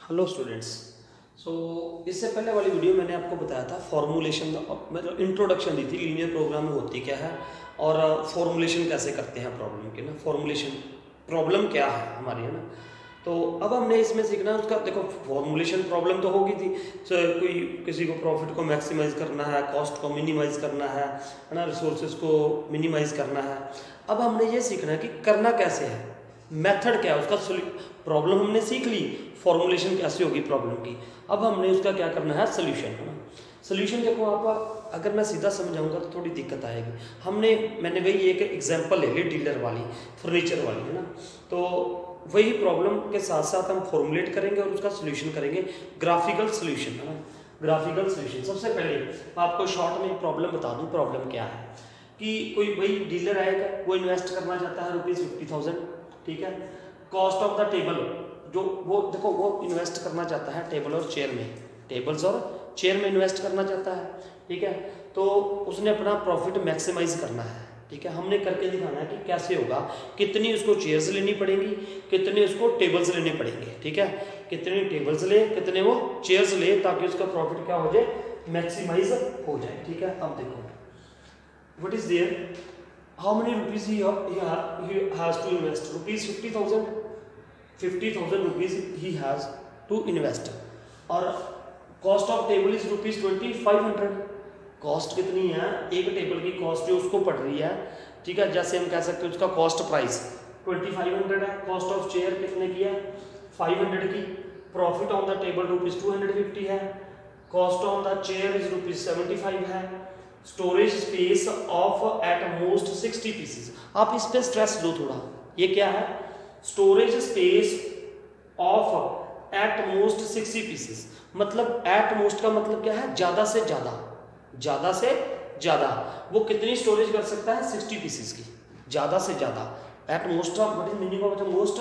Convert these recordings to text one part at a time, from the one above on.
Hello students. इससे पहले वाली वीडियो मैंने आपको बताया था फॉर्मूलेशन, मतलब इंट्रोडक्शन दी थी लीनियर प्रोग्राम में होती क्या है और फॉर्मूलेशन कैसे करते हैं प्रॉब्लम के ना। फॉर्मूलेशन प्रॉब्लम क्या है हमारी, है ना। तो अब हमने इसमें सीखना है उसका। देखो, फॉर्मूलेशन प्रॉब्लम तो होगी थी, कोई किसी को प्रॉफिट को मैक्सिमाइज करना है, कॉस्ट को मिनिमाइज करना है ना, रिसोर्सेज को मिनिमाइज करना है। अब हमने ये सीखना है कि करना कैसे है, मेथड क्या है उसका। प्रॉब्लम हमने सीख ली, फॉर्मूलेशन कैसे होगी प्रॉब्लम की। अब हमने उसका क्या करना है, सोल्यूशन, है ना। सोल्यूशन देखो, आप अगर मैं सीधा समझाऊंगा तो थोड़ी दिक्कत आएगी। मैंने वही एक एग्जांपल ले ली, डीलर वाली, फर्नीचर वाली, है ना। तो वही प्रॉब्लम के साथ साथ हम फॉर्मुलेट करेंगे और उसका सोल्यूशन करेंगे, ग्राफिकल सोल्यूशन, है ना। Graphical solution. सबसे पहले आपको शॉर्ट में प्रॉब्लम बता दूं। प्रॉब्लम क्या है कि कोई वही डीलर आएगा, वो इन्वेस्ट करना चाहता है ₹50,000, ठीक है। कॉस्ट ऑफ द टेबल, जो वो देखो वो इन्वेस्ट करना चाहता है टेबल और चेयर में, टेबल्स और चेयर में इन्वेस्ट करना चाहता है, ठीक है। तो उसने अपना प्रॉफिट मैक्सिमाइज करना है, ठीक है। हमने करके दिखाना है कि कैसे होगा, कितनी उसको चेयर्स लेनी पड़ेंगी, कितने उसको टेबल्स लेने पड़ेंगे, ठीक है। कितने टेबल्स ले, कितने वो चेयर्स ले, ताकि उसका प्रॉफिट क्या हो जाए, मैक्सिमाइज हो जाए, ठीक है। अब देखो, what is there, how many rupees he has to invest, ₹50,000, ₹50,000 he has to invest। और cost of table is ₹2,500। Cost कितनी है, एक टेबल की कॉस्ट जो उसको पड़ रही है, ठीक है। जैसे हम कह सकते हैं उसका कॉस्ट प्राइस 2500 है। कॉस्ट ऑफ चेयर कितने की है, 500 की। प्रॉफिट ऑन द टेबल ₹250 है। Cost on the chair is ₹75 है। Storage space of at most 60 pieces. आप इस पे स्ट्रेस दो थोड़ा, ये क्या है, storage space of at most 60 pieces. मतलब एट मोस्ट का मतलब क्या है, ज्यादा से ज्यादा, ज्यादा से ज्यादा। वो कितनी स्टोरेज कर सकता है, 60 पीसेस की, ज्यादा से ज्यादा। At most of what is meaning of most,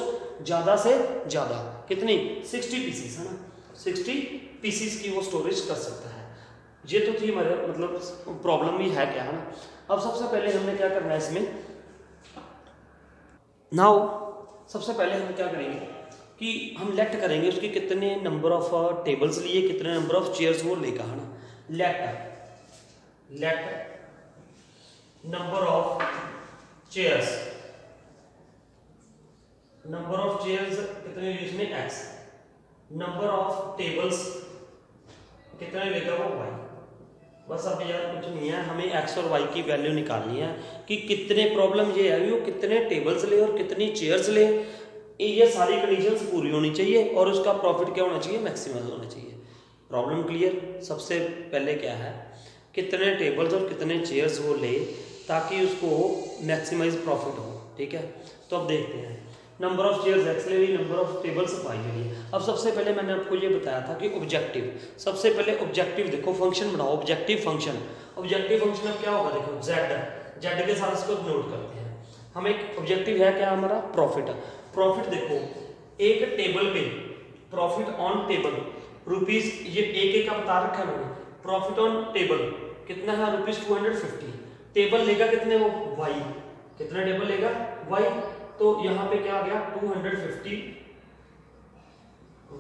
ज्यादा से ज्यादा कितनी, 60 पीसेस, है ना। 60 पीसेस की वो स्टोरेज कर सकता है। ये तो थी हमारे मतलब प्रॉब्लम ही है क्या, है ना। अब सबसे पहले हमने क्या करना है इसमें, नाउ सबसे पहले हम क्या करेंगे कि हम लेट करेंगे उसके कितने नंबर ऑफ टेबल्स लिए, कितने नंबर ऑफ चेयर्स वो लेगा, है ना। Let number of chairs, number of chairs कितने इसमें x, नंबर ऑफ टेबल्स कितने लेगा वो y। बस अब यार कुछ नहीं है, हमें x और y की वैल्यू निकालनी है कि कितने, प्रॉब्लम ये है वो कितने टेबल्स ले और कितनी चेयर्स ले। ये सारी कंडीशंस पूरी होनी चाहिए और उसका प्रॉफिट क्या होना चाहिए, मैक्सिमाइज होना चाहिए। Problem clear. सबसे पहले क्या है, कितने टेबल्स और कितने चेयर्स वो ले ताकि उसको मैक्सिमाइज प्रॉफिट हो, ठीक है। तो अब देखते हैं, नंबर ऑफ चेयर्स x ले ली, नंबर ऑफ टेबल्स y ले ली। अब सबसे पहले मैंने आपको ये बताया था कि ऑब्जेक्टिव, सबसे पहले ऑब्जेक्टिव देखो, फंक्शन बनाओ, ऑब्जेक्टिव फंक्शन। ऑब्जेक्टिव फंक्शन अब क्या होगा, देखो z के साथ इसको नोट करते हैं। हम एक ऑब्जेक्टिव है क्या हमारा, प्रॉफिट। प्रॉफिट देखो, एक टेबल पे प्रॉफिट ऑन टेबल रुपीज, ये एक का बता रखा है मैंने। प्रॉफिट ऑन टेबल कितना है, ₹250। टेबल लेगा कितने वो, y। कितना टेबल लेगा, y। तो यहाँ पे क्या आ गया, 250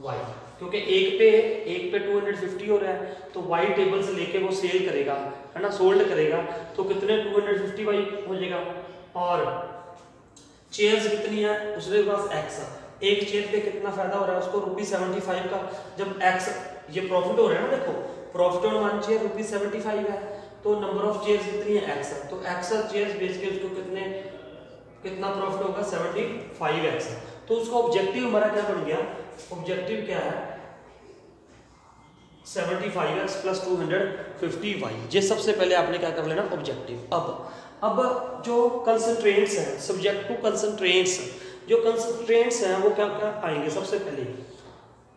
y, क्योंकि एक पे 250 हो रहा है, तो y टेबल से लेके वो सेल करेगा, है ना, सोल्ड करेगा, तो कितने 250 y हो जाएगा। और चेयर्स कितनी है, उसके पास x है। एक चेयर पे कितना फायदा हो रहा है उसको, ₹75 का। जब x ये प्रॉफिट हो रहा है ना, देखो प्रॉफिट ऑन वन चेयर ₹75 है, तो नंबर ऑफ चेयर्स कितनी है, x है। तो x चेयर्स बेच के उसको कितना प्रॉफिट होगा, 75x। तो उसका ऑब्जेक्टिव हमारा क्या बन गया, ऑब्जेक्टिव क्या है, 75x + 250y। ये सबसे पहले आपने क्या कर लेना, ऑब्जेक्टिव। अब जो कंसंट्रेंट्स हैं, सब्जेक्ट टू कंसंट्रेंट्स, जो कंसंट्रेंट्स हैं वो क्या क्या आएंगे, सबसे पहले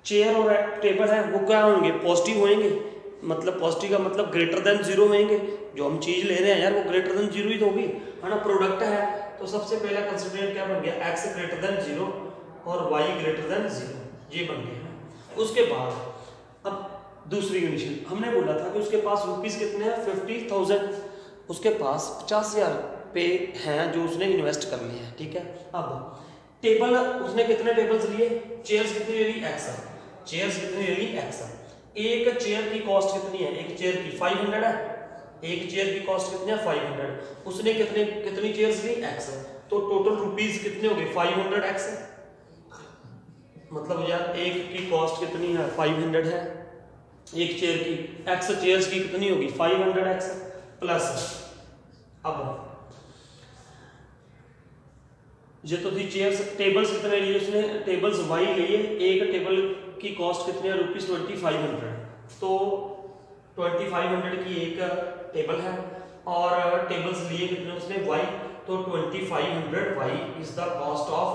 चेयर और टेबल है वो क्या होंगे, पॉजिटिव होंगे। मतलब पॉजिटिव का मतलब ग्रेटर देन 0 होंगे। जो हम चीज ले रहे हैं यार वो ग्रेटर देन 0 ही तो होगी, है ना, प्रोडक्ट है। तो सबसे पहला कंसंट्रेंट क्या बन गया, x ग्रेटर देन 0 और y ग्रेटर देन 0, ये बन गया। उसके बाद अब दूसरी कंडीशन, हमने बोला था कि उसके पास रुपीस कितने हैं, 50,000। उसके पास 50,000 पे हैं जो उसने इन्वेस्ट करने हैं, ठीक है। अब टेबल उसने कितने टेबल्स लिए, चेयर्स कितनी ले ली, x। चेयर्स कितनी ले ली x। एक चेयर की कॉस्ट कितनी है, एक चेयर की 500 है, एक चेयर की कॉस्ट कितनी है 500, उसने कितनी चेयर्स ली x, तो टोटल रुपीस कितने हो गए 500x, मतलब यार एक की कॉस्ट कितनी है 500 है, एक चेयर की x चेयर्स की कितनी होगी 500x प्लस, अब ये तो थी चेयर्स, टेबल्स कितने लिए उसने, टेबल्स y लिए, एक टेबल की कॉस्ट कितनी है ₹2500, तो 2500 की एक टेबल है और टेबल्स लिए कितने उसने y, तो 2500 y is the cost of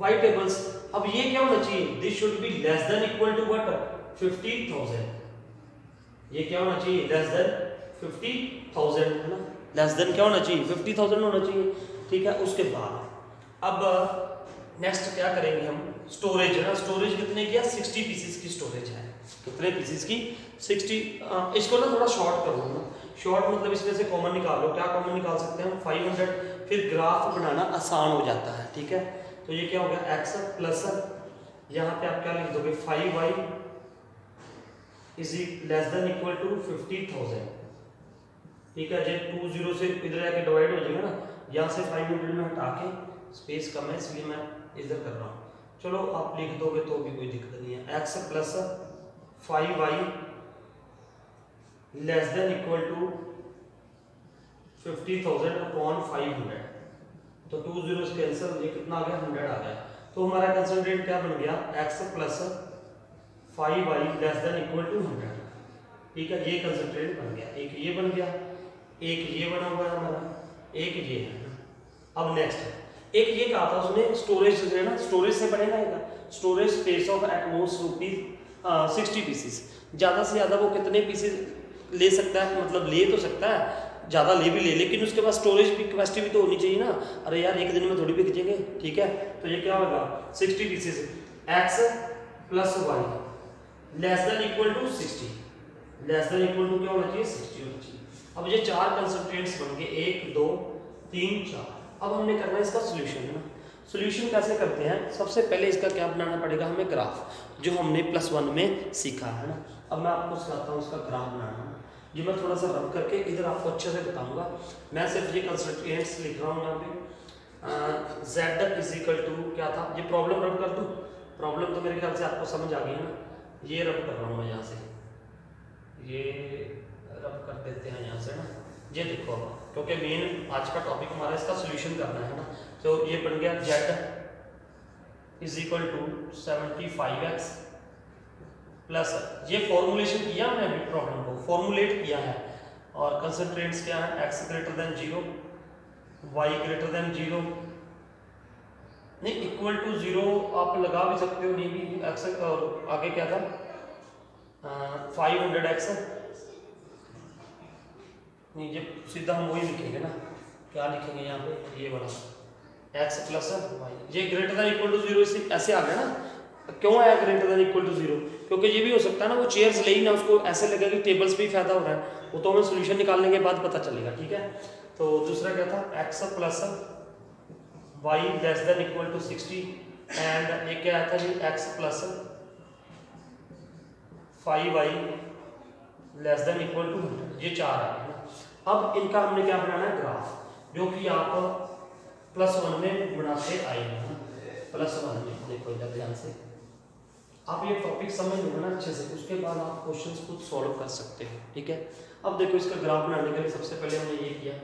y tables. अब ये क्या होना चाहिए, this should be less than or टू व्हाट 50,000, ये क्या होना चाहिए लेस देन 50,000 है ना, लेस देन क्या होना चाहिए 50,000 होना चाहिए, ठीक है। उसके बाद अब नेक्स्ट क्या करेंगे हम, स्टोरेज है ना, स्टोरेज कितने की है 60 पीसेस की स्टोरेज है, कितने पीसेस की 60, इसको ना थोड़ा शॉर्ट कर लो ना, शॉर्ट मतलब इसमें से कॉमन निकाल लो, क्या कॉमन निकाल सकते हैं हम 500, फिर ग्राफ बनाना आसान हो जाता है, ठीक है। तो ये क्या हो गया x प्लस यहाँ पे आप क्या लिख दोगे 5y is less than or टू 50,000, ठीक है। जब 2 0 से इधर आके डिवाइड हो जाएगा ना, यहाँ से 500 में हटा के, स्पेस कम है इसलिए मैं इधर कर रहा हूँ, चलो आप लिख दोगे तो भी कोई दिक्कत नहीं है, x plus 5y less than or टू 50,000 अपॉन 500, तो 2 0 कैंसिल, ये कितना आ गया 100 आ गया, तो हमारा कंसंट्रेट क्या बन गया x plus 5y less than or to 100, ठीक है। ये कंसंट्रेट बन गया, एक ये बन गया, एक ये बना हुआ है हमारा, एक ये है। अब नेक्स्ट एक ये कहा था उसने स्टोरेज है ना, स्टोरेज से बनेगा storage space of at most rupees 60 pieces, ज़्यादा से ज़्यादा वो कितने पीसेस ले सकता है, मतलब ले तो सकता है, ज़्यादा ले भी ले, लेकिन उसके पास स्टोरेज भी कैपेसिटी भी तो होनी चाहिए ना, अरे यार एक दिन में थोड़ी बिक जाएंगे, ठीक है। तो ये क्या होगा 60 pieces x plus y less than or to 60, less than or to to होना चाहिए 60 होना चाहिए। अब ये चार कंसंट्रेंट्स बन गए 1 2 3 4, अब हमने करना है इसका सोल्यूशन है ना, सोल्यूशन कैसे करते हैं, सबसे पहले इसका क्या बनाना पड़ेगा हमें ग्राफ, जो हमने +1 में सीखा है ना। अब मैं आपको सिखाता हूँ इसका ग्राफ बनाना, ये मैं थोड़ा सा रब करके इधर आपको अच्छे से बताऊंगा, मैं सिर्फ ये कंसंट्रेंट्स लिख रहा हूँ यहाँ पे, z इज इक्वल टू क्या था, ये प्रॉब्लम रब कर दूँ, प्रॉब्लम तो मेरे ख्याल से आपको समझ आ गई है ना, ये रब कर रहा हूँ मैं यहाँ से, ये रब कर देते हैं यहाँ से ना, ये देखो अब क्योंकि मेन आज का टॉपिक हमारा इसका सोल्यूशन करना है ना, तो ये बन गया z is equal to 75x plus, ये फॉर्मुलेशन किया हमने अभी, प्रॉब्लम को फॉर्मुलेट किया है, और कंसंट्रेंट्स क्या है x greater then 0 y greater than 0, नहीं इक्वल टू 0 आप लगा भी सकते हो, नहीं भी x, और आगे क्या था 500x, नहीं जब सीधा हम वही लिखेंगे ना, क्या लिखेंगे यहाँ पे ये वाला x प्लस वाई, ये ग्रेटर देन इक्वल टू 0 इसे ऐसे आ गया ना, क्यों आया ग्रेटर देन इक्वल टू 0, क्योंकि ये भी हो सकता है ना वो चेयर्स ले ही ना, उसको ऐसे लगेगा कि टेबल्स भी फायदा हो रहा है, वो तो हमें सोल्यूशन निकालने के बाद पता चलेगा, ठीक है। तो दूसरा क्या था x plus y less than or to 60, and एक क्या आया था जी x plus 5y less than or to 100, ये चार आ गए ना। अब इनका हमने क्या बनाना है ग्राफ, जो कि आप +1 में बनाते आए हैं, +1 में देखो इधर ध्यान से, आप ये टॉपिक समझ लो ना अच्छे से, उसके बाद आप क्वेश्चंस खुद सॉल्व कर सकते हो, ठीक है। अब देखो इसका ग्राफ बनाने के लिए सबसे पहले हमने ये किया,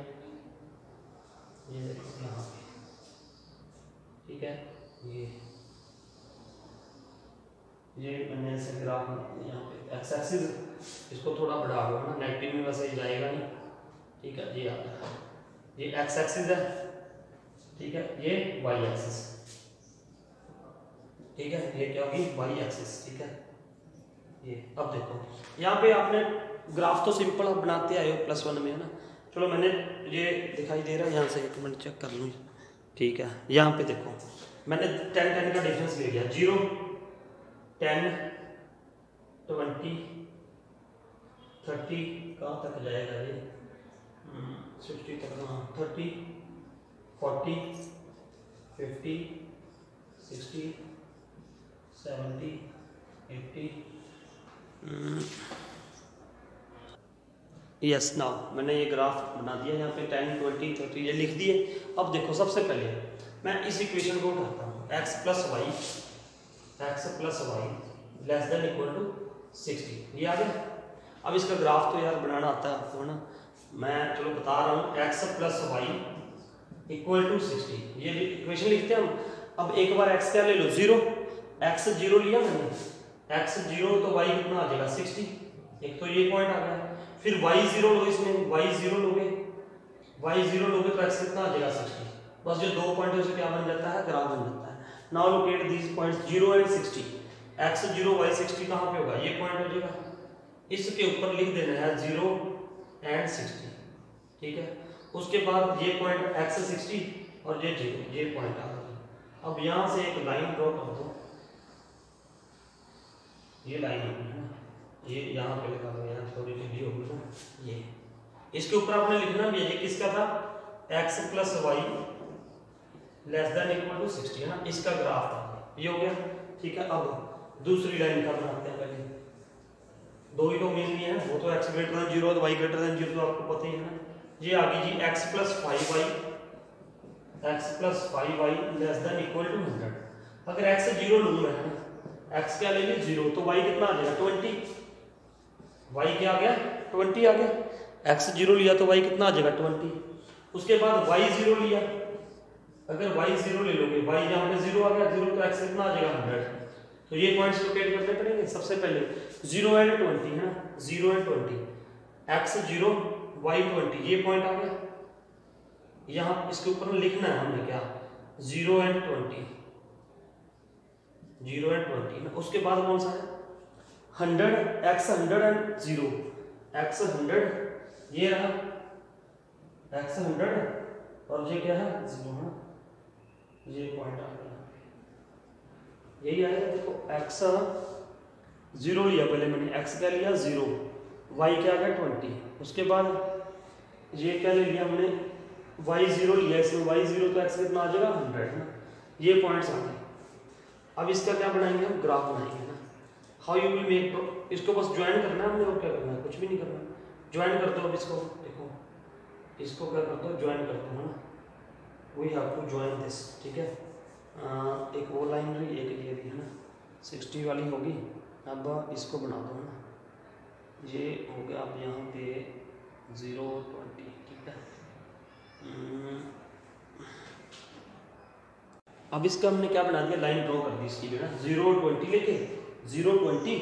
ये देखो यहाँ पे, ठीक है, ये मैंने ऐसे ग्राफ यहाँ पे एक्स एक्सिस इसको थोड़ा बढ़ा दो ना, नेगेटिव में वैसे ही जाएगा नहीं, ठीक है। ये आता है, ये एक्स एक्सिस है, ठीक है, ये वाई एक्सिस, ठीक है, ये क्या होगी वाई एक्सिस, ठीक है। ये अब देखो यहाँ पे आपने ग्राफ तो सिंपल आप बनाते आए हो +1 में है ना, चलो मैंने ये दिखाई दे रहा है यहाँ से, एक मिनट चेक कर लूँ, ठीक है। यहाँ पे देखो मैंने 10 का डिफरेंस ले लिया, 0 10 20 30 कहाँ तक जाएगा ये 60 तक, हाँ 30 40 50 60 70 यस नाउ मैंने ये ग्राफ बना दिया यहाँ पे 10 20 30 ये लिख दिए। अब देखो सबसे पहले मैं इस इक्वेशन को उठाता हूँ x plus y less than or to 60, ये आ गया। अब इसका ग्राफ तो यार बनाना आता है आपको, है ना, मैं चलो बता रहा हूँ x plus y equal to 60, ये इक्वेशन लिखते हैं हम। अब एक बार x क्या ले लो 0, x 0 लिया मैंने, x 0 तो y कितना आ जाएगा 60, एक तो ये पॉइंट आ गया। फिर y 0 लो, इसमें y 0 लोगे तो x कितना आ जाएगा 60। बस जो दो पॉइंट से क्या बन जाता है, ग्राफ बन जाता है। Now locate these points 0 and 60, x 0 y 60 कहाँ पे होगा, ये पॉइंट हो जाएगा। इसके ऊपर लिख देना है 0 एंड 60, ठीक है। उसके बाद ये पॉइंट x 60 और ये 0, ये पॉइंट आ गया। अब यहाँ से एक लाइन ड्रॉ कर दो, ये लाइन होगी ना, ये यहाँ पे लगा दो, यहाँ थोड़ी सी होगी ना, ये इसके ऊपर आपने लिखना भी है, ये किसका था, x plus y less than or to 60, है ना, इसका ग्राफ था, ये हो गया, ठीक है। अब दूसरी लाइन का बनाते हैं, पहले दो ही तो मेन है, वो तो x ग्रेटर देन 0 और y ग्रेटर देन 0 तो आपको पता ही है ना। ये आ गई जी x plus 5y less than or to 100। अगर x 0 लूँ मैं, x क्या ले ली 0, तो y कितना आ जाएगा 20, y क्या आ गया 20 आ गया। x 0 लिया तो y कितना आ जाएगा 20। उसके बाद y 0 लिया, अगर y 0 ले लोगे, y यहाँ पे 0 आ गया, 0 तो x कितना आ जाएगा 100। तो ये पॉइंट्स लोकेट करने पड़ेंगे। सबसे पहले 0 एंड 20 है ना, 0 एंड 20, x 0 y 20, ये पॉइंट आ गया। यहाँ इसके ऊपर लिखना है हमने क्या, 0 एंड 20 ना। उसके बाद कौन सा है 100, x 100 एंड 0, x 100 ये रहा, x 100 और ये क्या है 0, है ना, ये पॉइंट आ गया, यही आएगा। देखो x 0 लिया पहले मैंने, x क्या लिया 0, y क्या आ गया 20, उसके बाद ये क्या ले लिया हमने y 0 लिया, इसमें y 0 तो x कितना आ जाएगा 100, है ना, ये पॉइंट्स आ गए। अब इसका क्या बनाएंगे हम, ग्राफ बनाएंगे ना। हाउ यू विल मेक, इसको बस ज्वाइन करना है हमने, और क्या करना है, कुछ भी नहीं करना, ज्वाइन कर दो। अब इसको देखो, इसको क्या कर दो, ज्वाइन कर दो, है ना, we have to join this, ठीक है। एक वो लाइन रही, एक ये भी, है ना, 60 वाली होगी। अब इसको बना दो, है ना, ये हो गया। अब यहाँ पे 0 20, ठीक है। अब इसका हमने क्या बना दिया, लाइन ड्रॉ कर दी इसकी भी ना, 0 20 लेके 0 20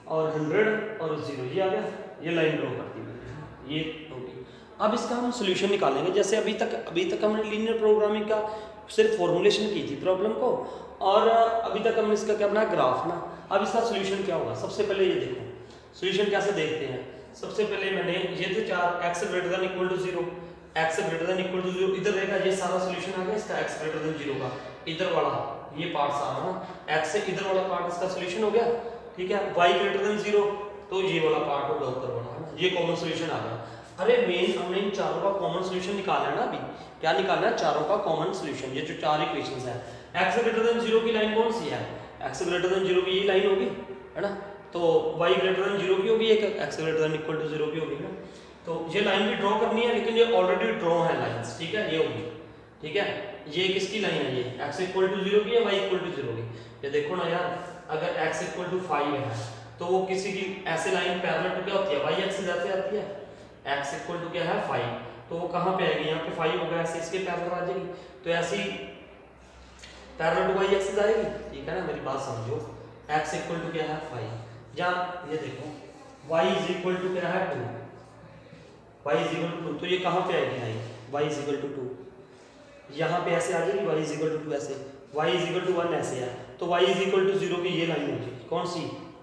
और 100 और 0, ये आ गया, ये लाइन ड्रॉ कर दी मैंने, ये होगी। अब इसका हम सोल्यूशन निकालेंगे। जैसे अभी तक हमने लीनियर प्रोग्रामिंग का सिर्फ फॉर्मुलेशन की थी प्रॉब्लम को, और अभी तक हमने इसका क्या बनाया, ग्राफ ना। अब इसका सोल्यूशन क्या होगा, सबसे पहले ये देखो सोल्यूशन कैसे देखते हैं। सबसे पहले मैंने ये थे 4, x ग्रेटर देन इक्वल टू 0, x ग्रेटर देन इक्वल टू 0, इधर रहेगा, ये सारा सोल्यूशन आ गया इसका, x ग्रेटर देन 0 का इधर वाला ये पार्ट सारा ना, x से इधर वाला पार्ट इसका सोल्यूशन हो गया, ठीक है। y ग्रेटर देन 0 तो ये वाला पार्ट होगा ऊपर वाला, है ना, ये कॉमन सोल्यूशन आ गया। अरे मेन हमने इन चारों का कॉमन सोल्यूशन निकालना है ना। अभी क्या निकालना है, चारों का कॉमन सोल्यूशन। ये जो चार इक्वेशंस है, x ग्रेटर देन 0 की लाइन कौन सी है, x ग्रेटर देन 0 की ये लाइन होगी, है ना, तो y ग्रेटर देन 0 की होगी, एक x ग्रेटर देन इक्वल टू 0 की होगी ना। तो ये लाइन भी ड्रॉ करनी है, लेकिन ये ऑलरेडी ड्रॉ है लाइंस, ठीक है, ये होगी, ठीक है। ये किसकी लाइन है, ये x इक्वल टू 0 की है, y इक्वल टू 0 की। ये देखो ना यार, अगर x इक्वल टू 5 है तो वो किसी की ऐसे लाइन पैरेलल टू क्या होती है, y एक्सिस ऐसे आती है, x इक्वल टू क्या है 5, तो वो कहाँ पे आएगी, यहाँ पे 5 होगा, ऐसे इसके पैरेलल आ जाएगी, तो ऐसी पैरेलल टू y एक्सिस आएगी, ठीक है ना, मेरी बात समझो। x इक्वल टू क्या है 5, जहाँ ये देखो y इज इक्वल टू क्या है 2, y इज इक्वल टू 2, तो ये कहाँ पे आएगी line, y is equal to 2, यहाँ पे ऐसे आ जाएगी, y इज इक्वल टू 2 ऐसे, y इज इक्वल टू 1 ऐसे है, तो y इज इक्वल टू 0 की ये लाइन होगी, कौन सी,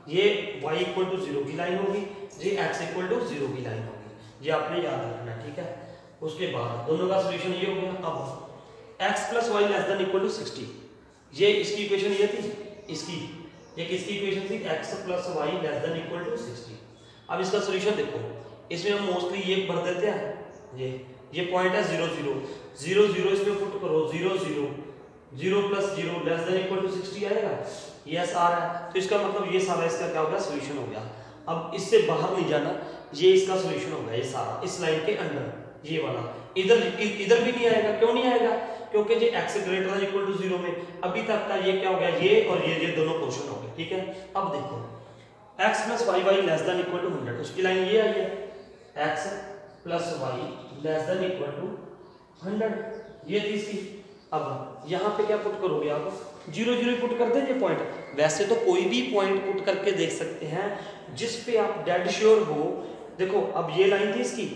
ये y इक्वल टू 0 की लाइन होगी, ये x इक्वल टू 0 की लाइन होगी, ये आपने याद रखना, ठीक है। उसके बाद दोनों का सोल्यूशन ये हो गया। अब x plus y less than or to 60, ये इसकी इक्वेशन ये थी, इसकी ये किसकी इक्वेशन थी, x plus y less than or to 60। अब इसका सोल्यूशन देखो, इसमें हम मोस्टली ये भर देते हैं, ये पॉइंट है 0 0 0 0, इसमें पुट करो 0 0 0 plus 0 less than or to 60 आएगा, यस आ रहा है, तो इसका मतलब ये सारा इसका क्या हो गया, सोल्यूशन हो गया। अब इससे बाहर नहीं जाना, ये इसका सोल्यूशन होगा ये सारा इस लाइन के अंडर ये वाला। इधर भी नहीं आएगा, क्यों नहीं आएगा? क्योंकि ये x ग्रेटर देन इक्वल टू 0 में अभी तक का ये क्या हो गया, ये और ये दोनों पोर्शन हो गए, ठीक है। अब देखो x plus y y less than or to 100, उसकी लाइन ये आई है x plus y less than or to 100, ये थी इसकी। अब यहाँ पे क्या पुट करोगे आप, 0 0 पुट कर दें ये पॉइंट। वैसे तो कोई भी पॉइंट पुट करके देख सकते हैं जिस पे आप डेड श्योर हो। देखो अब ये लाइन थी इसकी,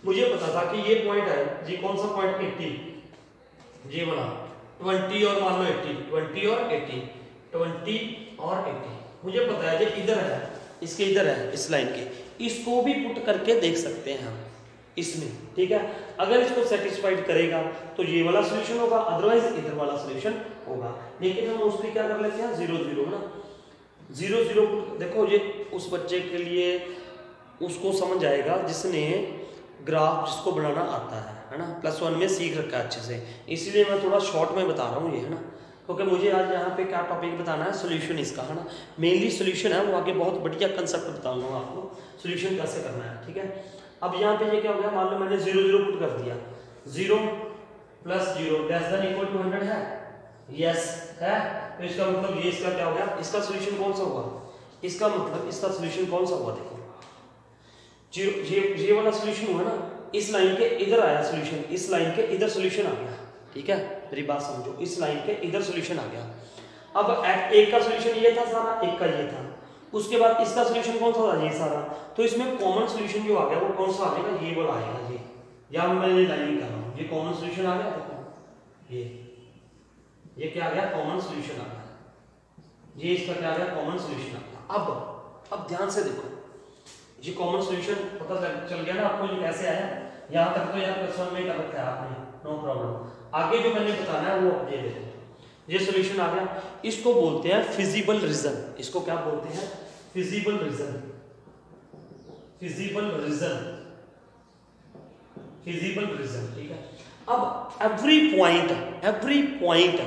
मुझे पता था कि ये पॉइंट है, ये कौन सा पॉइंट 80, ये वाला 20 और मान लो 80, 20 और 80, 20 और 80, मुझे पता है ये इधर है, इसके इधर है इस लाइन के, इसको भी पुट करके देख सकते हैं हम इसमें, ठीक है। अगर इसको सेटिस्फाइड करेगा तो ये वाला सॉल्यूशन होगा, अदरवाइज इधर वाला सॉल्यूशन होगा। लेकिन हम मोस्टली क्या कर लेते हैं 0 0 ना, 0 0 पुट। देखो ये उस बच्चे के लिए उसको समझ आएगा जिसने ग्राफ जिसको बनाना आता है ना, +1 में सीख रखा है अच्छे से, इसलिए मैं थोड़ा शॉर्ट में बता रहा हूँ ये, है ना। क्योंकि मुझे आज यहाँ पे क्या टॉपिक बताना है, सोल्यूशन इसका, है ना। मेनली सोल्यूशन है, वो आगे बहुत बढ़िया कंसेप्ट बताऊंगा आपको सोल्यूशन कैसे करना है, ठीक है। अब यहाँ पे ये क्या हो गया, मान लो मैंने 0 0 पुट कर दिया, 0 + 0 लेस देन इक्वल टू 100 है, यस है, तो इसका मतलब ये इसका क्या हो गया, इसका सोल्यूशन कौन सा हुआ, इसका मतलब इसका सोल्यूशन कौन सा हुआ, देखो ये वाला सोल्यूशन हुआ ना, इस लाइन के इधर आया सोल्यूशन, इस लाइन के इधर सोल्यूशन आ गया, ठीक है। मेरी बात समझो, इस लाइन के इधर सोल्यूशन आ गया। अब एक का सोल्यूशन ये था सारा, एक का ये था, उसके बाद इसका सोल्यूशन कौन सा था, ये सारा, तो इसमें कॉमन सोल्यूशन जो आ गया वो कौन सा आ गया, ये वाला आएगा, ये या मैं ये लाइन कर रहा हूँ, ये कॉमन सोल्यूशन आ गया, देखो ये क्या आ गया, कॉमन सोल्यूशन आ गया, ये इसका क्या आ गया, कॉमन सोल्यूशन आ गया। अब ध्यान से देखो, ये कॉमन सॉल्यूशन पता चल गया ना आपको, ये कैसे आया, यहाँ तक तो यार +1 में कर रखा है आपने, नो प्रॉब्लम। आगे जो मैंने बताना है वो ये देखो, ये सॉल्यूशन आ गया, इसको बोलते हैं फिजिबल रीजन। इसको क्या बोलते हैं, feasible region, feasible region, feasible region, ठीक है। अब एवरी पॉइंट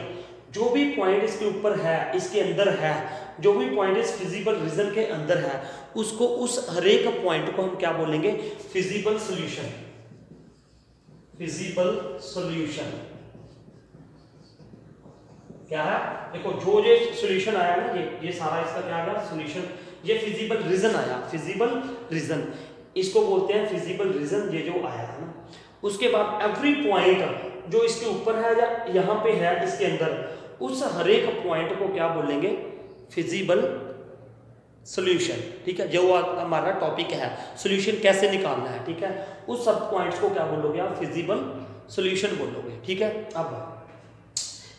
जो भी पॉइंट इसके ऊपर है, इसके अंदर है, जो भी पॉइंट इस फिजिबल रीजन के अंदर है, उसको उस हर एक पॉइंट को हम क्या बोलेंगे, फिजिबल सॉल्यूशन, फिजिबल सॉल्यूशन क्या है, देखो जो ये सॉल्यूशन आया ना, ये सारा इसका क्या आ गया सॉल्यूशन, ये फिजिबल रीजन आया, फिजिबल रीजन इसको बोलते हैं, फिजिबल रीजन ये जो आया है ना। उसके बाद एवरी पॉइंट जो इसके ऊपर है या यहाँ पे है इसके अंदर, उस हर एक पॉइंट को क्या बोलेंगे, फिजिबल सॉल्यूशन, ठीक है। जो हमारा टॉपिक है सॉल्यूशन कैसे निकालना है, ठीक है, उस सब पॉइंट्स को क्या बोलोगे आप, फिजिबल सॉल्यूशन बोलोगे, ठीक है। अब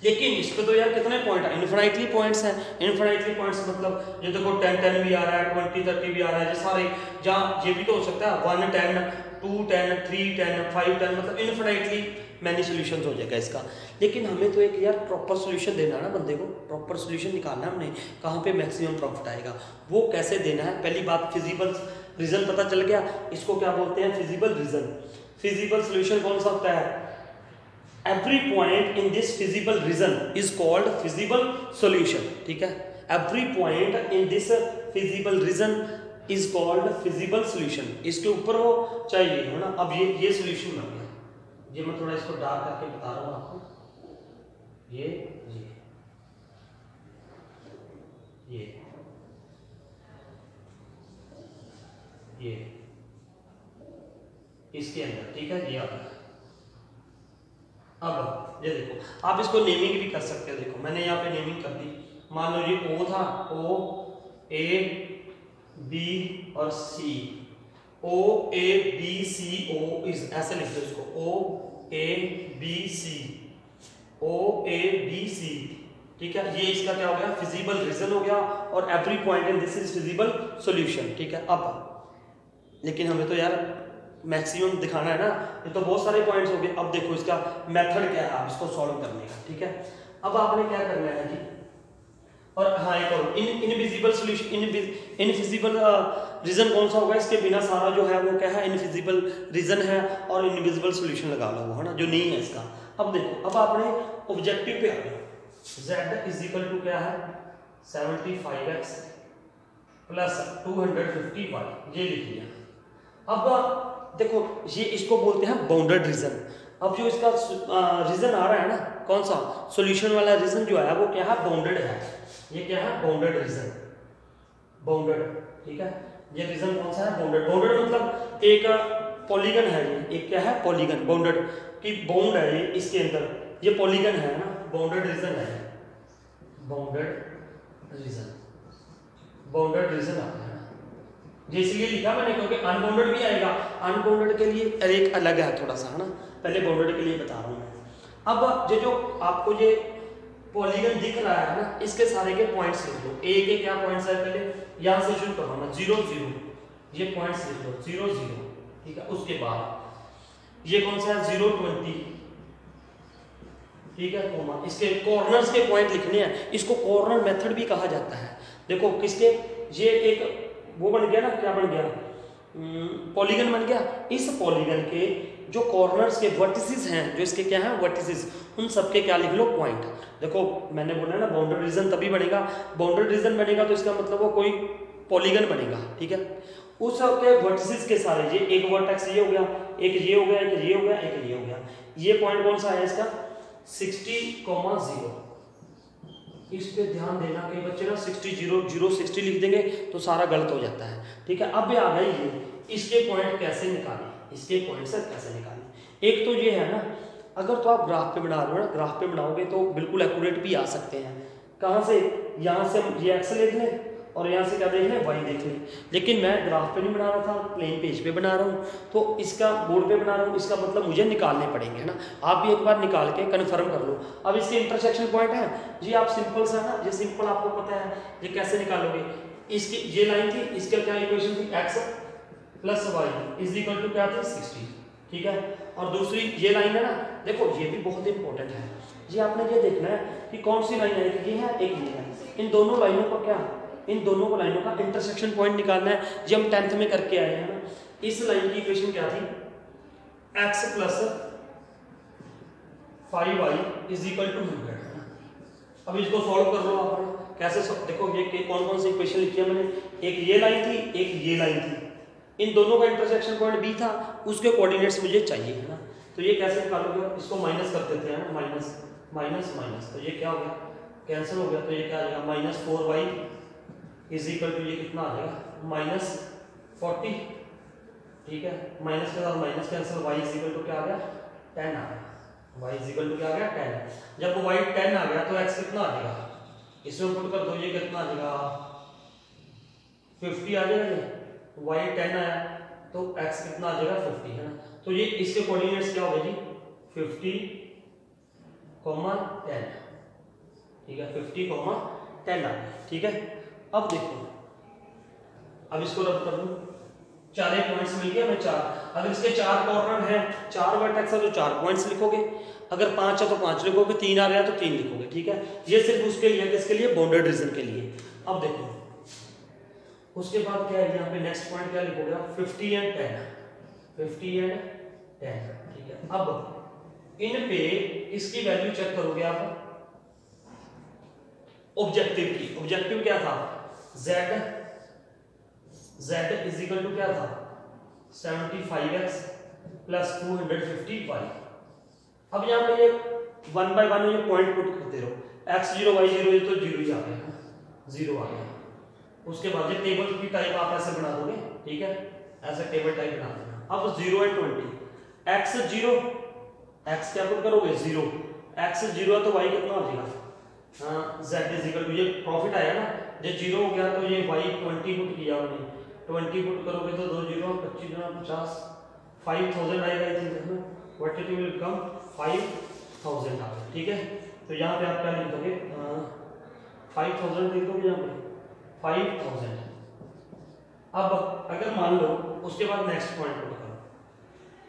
लेकिन इस पे तो यार कितने पॉइंट है, इनफिनिटली पॉइंट्स हैं, इनफिनिटली पॉइंट्स मतलब ये देखो 10 10 भी आ रहा है, 20 30 भी आ रहा है, ये सारे, जहाँ ये भी तो हो सकता है 1 10 2 10 3 10 5 10, मतलब इनफिनिटली मैनी सॉल्यूशंस हो जाएगा इसका। लेकिन हमें तो एक यार प्रॉपर सॉल्यूशन देना है ना बंदे को, प्रॉपर सॉल्यूशन निकालना है हमने, कहाँ पे मैक्सिमम प्रॉफिट आएगा, वो कैसे देना है। पहली बात फिजिबल रीजन पता चल गया, इसको क्या बोलते हैं, फिजिबल रीजन। फिजिबल सॉल्यूशन कौन सा होता है, every point in this feasible region is called feasible solution, ठीक है। every point in this feasible region is called feasible solution, इसके ऊपर हो चाहिए, है ना। अब ये solution बन गया, ये मैं थोड़ा इसको डार्क करके बता रहा हूँ आपको, ये इसके अंदर, ठीक है, ये आता है। अब ये देखो, आप इसको नेमिंग भी कर सकते हो, देखो मैंने यहाँ पे नेमिंग कर दी, मान लो ये O था, O A B और C, O A B C O इस ऐसे लिख दो इसको, O A B C, O A B C, ठीक है। ये इसका क्या हो गया, फिजिबल रीजन हो गया, और every point in this is feasible solution, ठीक है। अब लेकिन हमें तो यार मैक्सिमम दिखाना है ना, ये तो बहुत सारे पॉइंट्स हो गए। अब देखो इसका मेथड क्या है आप इसको सॉल्व करने का, ठीक है। अब आपने क्या करना है जी, और हाँ एक और इनविजिबल सॉल्यूशन, इनविजिबल रीजन कौन सा होगा, इसके बिना सारा जो है वो क्या है, इनविजिबल रीजन है, और इनविजिबल सॉल्यूशन लगा लो, है ना, जो नहीं है इसका। अब देखो, अब आपने ऑब्जेक्टिव पे आ गए, z इज इक्वल टू क्या है 75x प्लस 250y, ये लिख लिया। अब देखो ये इसको बोलते हैं बाउंडेड रीजन। अब जो इसका रीजन आ रहा है ना, कौन सा सॉल्यूशन वाला रीजन जो आया वो क्या है, बाउंडेड है। ये क्या है, बाउंडेड रीजन, बाउंडेड, ठीक है। ये रीजन कौन सा है, बाउंडेड। बाउंडेड मतलब एक पॉलीगन है, ये एक क्या है, पॉलीगन, बाउंडेड की बाउंड है ये इसके अंदर, ये पॉलीगन है ना, बाउंडेड रीजन है, बाउंडेड रीजन, बाउंडेड रीजन आता है। ये इसलिए लिखा मैंने क्योंकि अनबाउंडेड भी आएगा, अनबाउंडेड के लिए एक अलग है थोड़ा सा, है ना, पहले बाउंडेड के लिए बता रहा हूँ मैं। अब ये जो आपको ये पॉलीगन दिख रहा है ना, इसके सारे के पॉइंट्स लिख लो। ए के क्या पॉइंट्स है, पहले यहाँ से शुरू करो ना, 0 0, ये पॉइंट्स लिख लो, 0 0, ठीक है। उसके बाद ये कौन सा है, 0 20, ठीक है, कोमा, इसके कॉर्नर्स के पॉइंट लिखने हैं। इसको कॉर्नर मेथड भी कहा जाता है। देखो किसके, ये एक वो बन गया ना, क्या बन गया, पॉलीगन बन गया। इस पॉलीगन के जो कॉर्नर्स के वर्टिसेस हैं, जो इसके क्या हैं वर्टिसेस, उन सबके क्या लिख लो, पॉइंट। देखो मैंने बोला ना बाउंडेड रीजन तभी बनेगा, बाउंडेड रीजन बनेगा तो इसका मतलब वो कोई पॉलीगन बनेगा, ठीक है। उस सबके वर्टिसेस के सारे, ये एक वर्टेक्स ये हो गया, एक ये हो गया, एक ये हो गया, एक ये हो गया। ये पॉइंट कौन सा है इसका, 60,0। इस पे ध्यान देना, कई बच्चे ना 60 0 0 60 लिख देंगे तो सारा गलत हो जाता है, ठीक है। अब आ गई ये, इसके पॉइंट कैसे निकालें, इसके पॉइंट से कैसे निकालें। एक तो ये है ना, अगर तो आप ग्राफ पे बना रहे हो ना, ग्राफ पे बनाओगे तो बिल्कुल एक्यूरेट भी आ सकते हैं। कहाँ से, यहाँ से हम ये एक्स लिख लें और यहाँ से क्या देख लें, वाई देख लें। लेकिन मैं ग्राफ पे नहीं बना रहा था, प्लेन पेज पे बना रहा हूँ, तो इसका बोर्ड पे बना रहा हूँ, इसका मतलब मुझे निकालने पड़ेंगे, है ना। आप भी एक बार निकाल के कन्फर्म कर लो। अब इसके इंटरसेक्शन पॉइंट है जी, आप सिंपल सा ना, ये सिंपल आपको पता है, ये कैसे निकालोगे। इसकी ये लाइन थी, इसका क्या इक्वेशन थी, x plus y is equal to क्या थी, 60, ठीक है। और दूसरी ये लाइन है ना, देखो ये भी बहुत इंपॉर्टेंट है, ये आपने ये देखना है कि कौन सी लाइन है, ये है एक ये है। इन दोनों लाइनों का क्या, इन दोनों लाइनों का इंटरसेक्शन पॉइंट निकालना है, जो हम 10th में करके आए हैं ना। इस लाइन की इक्वेशन क्या थी, x plus 5y is equal to 100। अब इसको सॉल्व कर लो आप, कैसे देखो ये कौन कौन सी इक्वेशन लिखी है मैंने, एक ये लाइन थी, एक ये लाइन थी, इन दोनों का इंटरसेक्शन पॉइंट b था, उसके कोऑर्डिनेट्स मुझे चाहिए, है ना। तो ये कैसे निकालोगे, इसको माइनस कर देते हैं ना, माइनस माइनस माइनस, तो ये क्या हो गया, कैंसिल हो गया, तो ये क्या आ जाएगा, -4y इज इक्वल टू, ये कितना आ जाएगा, -40, ठीक है। माइनस के साथ minus cancel, y is equal to क्या आ गया, 10 आ गया, y इज इक्वल टू क्या आ गया, 10। जब y 10 आ गया तो x कितना आ जाएगा, इसमें पुट कर दो, ये कितना आ जाएगा, 50 आ जाएगा। y 10 आया तो x कितना आ जाएगा, 50, है ना। तो ये इसके कोऑर्डिनेट्स क्या हो गए जी, 50, 10, ठीक है, 50, 10 आ गया, ठीक है। अब देखो, अब इसको रब कर दूं, चार पॉइंट्स मिल गए हमें, चार। अगर इसके 4 कॉर्नर हैं, 4 वर्टेक्स है तो 4 पॉइंट्स लिखोगे, अगर 5 है तो 5 लिखोगे, 3 आ गया तो 3 लिखोगे, ठीक है। ये सिर्फ उसके लिए, किसके लिए, बाउंडेड रीजन के लिए। अब देखो उसके बाद क्या है, यहाँ पे नेक्स्ट पॉइंट क्या लिखोगे, 50 एंड 10, 50 एंड 10, ठीक है। अब इन पे इसकी वैल्यू चेक करोगे आप, ऑब्जेक्टिव की। ऑब्जेक्टिव क्या था, z इज इक्वल टू क्या था, 75x प्लस 250y। अब यहाँ पे ये 1 बाय 1 ये पॉइंट पुट करते रहो, x0 y0 ये तो 0 ही आ गया, 0 आ गया। उसके बाद ये टेबल की टाइप आप ऐसे बना दोगे, ठीक है, ऐसे टेबल टाइप बना देना। अब 0 एंड 20, x0, x क्या पुट करोगे, 0, x0 है तो y कितना हो जाएगा, z इज इक्वल टू, ये प्रॉफिट आया ना, ये 0 हो गया तो ये y 20 पुट किया हमने, 20 पुट करोगे तो 2 0 25 50, 5000 आएगा, इसमें व्हाट इट विल कम 5000 आ, ठीक है। तो यहाँ पे आप क्या लिख दोगे, 5000 लिख दोगे यहाँ पे, 5000। अब अगर मान लो उसके बाद नेक्स्ट पॉइंट पुट करो,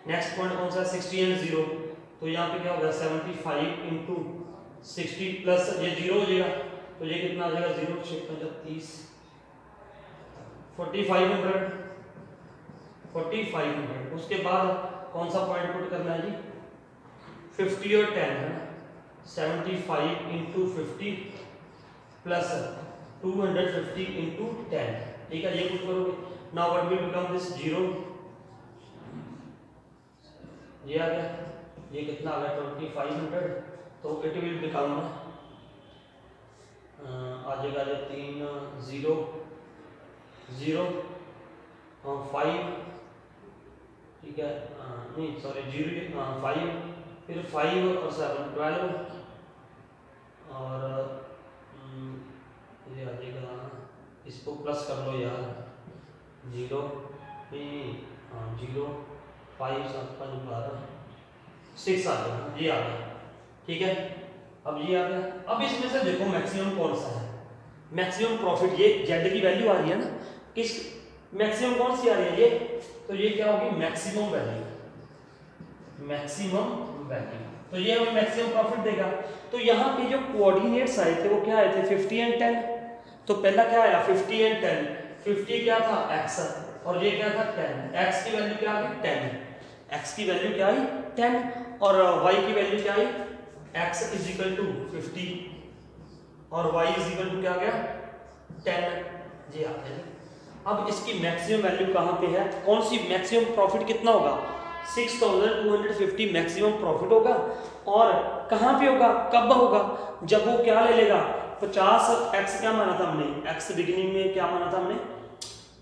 नेक्स्ट पॉइंट कौन सा, 60 एंड 0, तो यहाँ पे क्या होगा, 75 इंटू 60 प्लस ये 0 हो जाएगा, तो ये कितना आ जाएगा, 0 30, 4500। उसके बाद कौन सा पॉइंट पुट करना है जी, 50 और 10 है ना, 75 इंटू 50 प्लस 250 इंटू 10, ठीक है, ये कुछ करोगे। Now what will become this 0, ये आ गया, ये कितना आ गया 2500, तो इट विल बिकम आ जाएगा जो 3 0 0 5, ठीक है, नहीं सॉरी 0 5, फिर 5 और 7 12, और ये आ जाएगा, इसको प्लस कर लो यार, 0 0 5 7 5 12 6 आ गया, ये आ गया, ठीक है। अब ये आ गया, अब इसमें से देखो मैक्सिमम कौन सा है, मैक्सिमम प्रॉफिट, ये जेड की वैल्यू आ रही है ना, किस मैक्सिमम कौन सी आ रही है ये, तो ये क्या होगी मैक्सिमम वैल्यू, मैक्सिमम वैल्यू, तो ये हमें मैक्सिमम प्रॉफिट देगा। तो यहाँ पे जो कोऑर्डिनेट्स आए थे वो क्या आए थे 50 एंड 10, तो पहला क्या आया 50 एंड 10, 50 क्या था x, और ये क्या था 10, x की वैल्यू क्या आ गई 10, x की वैल्यू क्या आई 10, और y की वैल्यू क्या आई x इज इक्वल टू 50 और y इज इक्वल टू क्या आ गया 10, जी आ गया। अब इसकी मैक्सिमम वैल्यू कहाँ पे है, कौन सी मैक्सिमम प्रॉफिट कितना होगा 6250 मैक्सिमम प्रॉफिट होगा, और कहाँ पे होगा कब होगा, जब वो क्या ले लेगा 50x, क्या माना था हमने x बिगिनिंग में, क्या माना था हमने,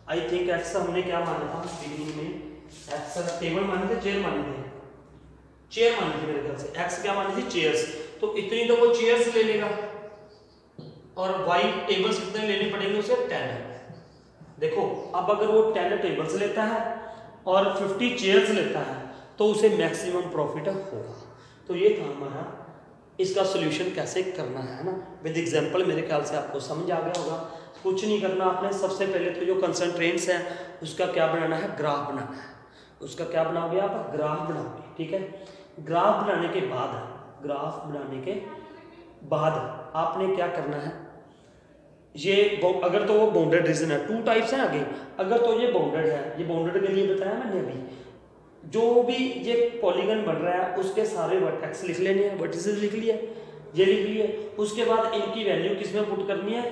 आई थिंक x हमने क्या माना था बिगिनिंग में, x टेबल माने थे, चेयर माने थे, चेयर मानी थी मेरे ख्याल से, x क्या मानी थी चेयर्स, तो इतनी तो वो चेयर्स ले लेगा, और y टेबल्स कितने लेने पड़ेंगे उसे 10, देखो अब अगर वो 10 टेबल्स लेता है और 50 चेयर्स लेता है तो उसे मैक्सिमम प्रॉफिट होगा। तो ये था हमारा, इसका सोल्यूशन कैसे करना है ना, विद एग्जांपल, मेरे ख्याल से आपको समझ आ गया होगा। कुछ नहीं करना आपने, सबसे पहले तो जो कंसंट्रेंट्स हैं उसका क्या बनाना है, ग्राफ बनाना है, उसका क्या बनाओगे आप, ग्राफ बनाओगे, ठीक है। ग्राफ बनाने के बाद, ग्राफ बनाने के बाद आपने क्या करना है, ये अगर तो वो बाउंडेड रीजन है, 2 टाइप्स हैं आगे, अगर तो ये बाउंडेड है, ये बाउंडेड के लिए बताया मैंने अभी, जो भी ये पॉलीगन बन रहा है उसके सारे वर्टेक्स लिख लेने हैं, वर्टिसेस लिख लिए, ये लिख लिए, उसके बाद इनकी वैल्यू किस में पुट करनी है,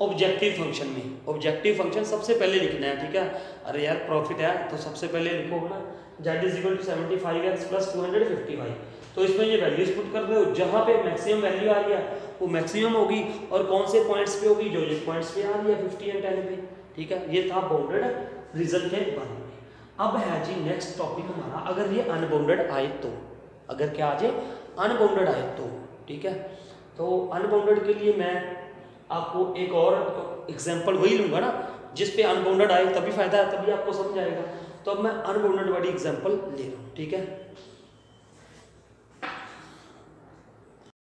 ऑब्जेक्टिव फंक्शन में, ऑब्जेक्टिव फंक्शन सबसे पहले लिखना है, ठीक है। अरे यार प्रॉफिट है तो सबसे पहले लिखो ना z = 75x + 255, तो इसमें ये वैल्यूज पुट कर रहे हो, जहाँ पे मैक्सिमम वैल्यू आ रही है वो मैक्सिमम होगी, और कौन से पॉइंट्स पे होगी, जो ये पॉइंट्स पे आ रही है 50 एंड 10 पे, ठीक है। ये था बाउंडेड रीजन के बारे में। अब है जी नेक्स्ट टॉपिक हमारा, अगर ये अनबाउंडेड आए तो, अगर क्या आ जाए अनबाउंडेड आए तो, ठीक है। तो अनबाउंडेड के लिए मैं आपको एक और एग्जांपल वही लूंगा ना जिस पे अनबाउंडेड आए, तभी फायदा है, तभी आपको समझ आएगा। तो अब मैं अनबाउंडेड वाली एग्जांपल ले रहा हूँ, ठीक है।